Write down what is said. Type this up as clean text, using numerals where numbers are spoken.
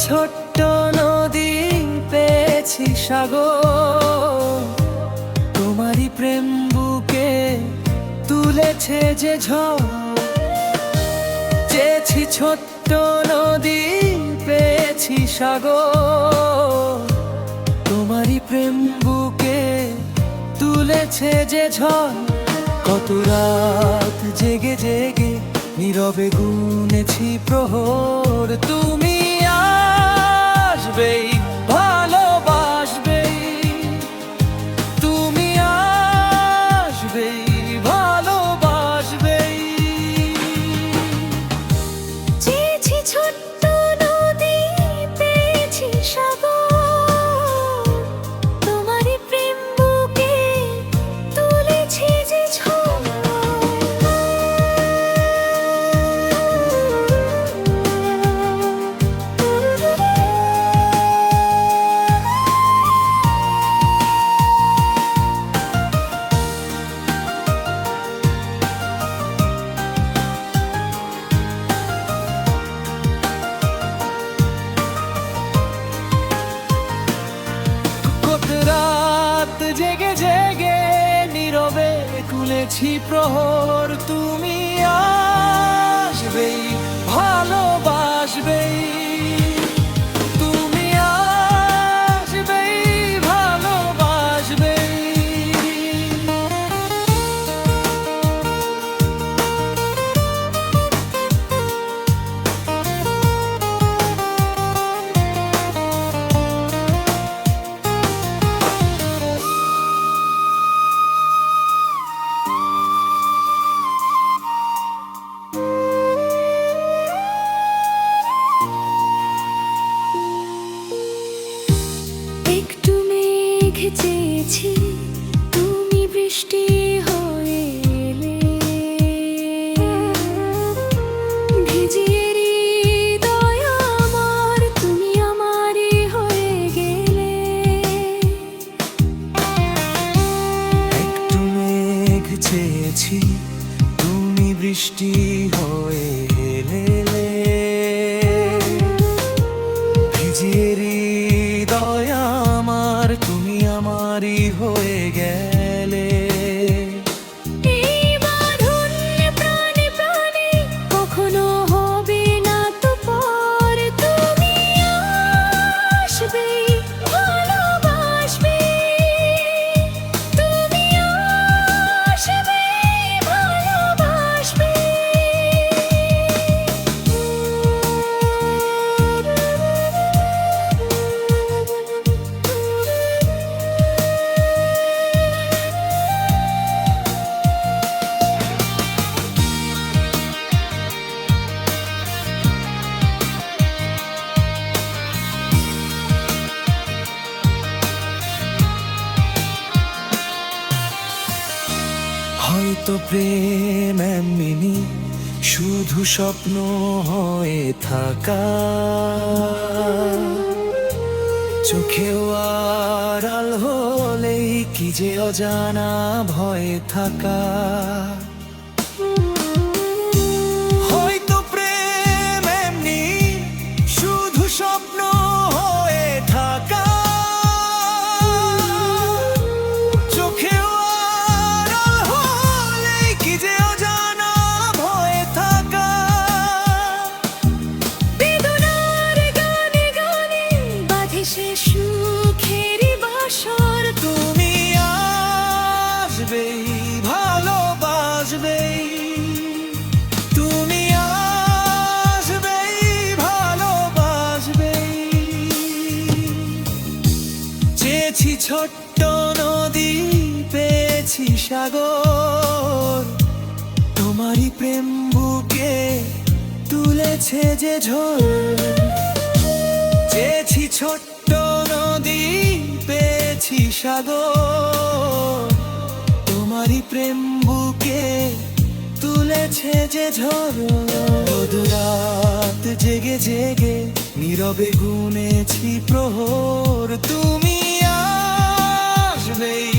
ছোট্ট নদী পেয়েছি সাগর, তোমারই প্রেম বুকে তুলেছে যে ঝড়। চেয়েছি ছোট্ট নদী পেয়েছি সাগর, তোমারই প্রেম বুকে তুলেছে যে ঝড়। কত রাত জেগে জেগে নীরবে গুনেছি প্রহর, তুমি আসবেই ভালোবাসবেই, তুমি আসবেই ভালোবাসবেই। চেয়েছি ছোট্ট নদী পেয়েছি সাগর, তোমারই প্রেম বুকে তুলেছে যে ঝড়। রাত জেগে জেগে নীরবে কুলেছি প্রহর, তুমি আসবেই ভালোবাসবেই, তুমি আসবেই ভালোবাসবেই। একটু মেঘ চেয়েছি, তুমি বৃষ্টি হয়ে এলে, ভিজিয়ে হৃদয় আমার, তুমি আমারই হয়ে গেলে। একটু মেঘ চেয়েছি, তুমি বৃষ্টি হয়ে এলে, ভিজিয়ে হৃদয় আমার, তুমি আমারই হয়ে গেলে। এই বাঁধন প্রাণে প্রাণে কখনো হবে না তো পর, তুমি আসবেই ভালোবাসবেই, তুমি আসবেই ভালোবাসবেই। হয়তো প্রেম এমনি শুধু স্বপ্ন হয়ে থাকা, চোখেও আড়াল হলেই কি যে অজানা ভয়ে থাকা। হয়তো প্রেম এমনি শুধু স্বপ্ন হয়ে থাকা, চোখেও আড়াল হলেই কি যে অজানা ভয়ে থাকা। বেদনার গানে গানে বাঁধে সে সুখেরই বাসর, তুমি আসবেই ভালোবাসবেই, তুমি আসবেই ভালোবাসবেই। চেয়েছি ছোট্ট নদী পেয়েছি সাগর, তোমারই প্রেম বুকে তুলেছে যে ঝড়। চেয়েছি ছোট্ট নদী পেয়েছি সাগর, তোমারই প্রেম বুকে তুলেছে যে ঝড়। রাত জেগে জেগে নীরবে গুনেছি প্রহর, তুমি আসবেই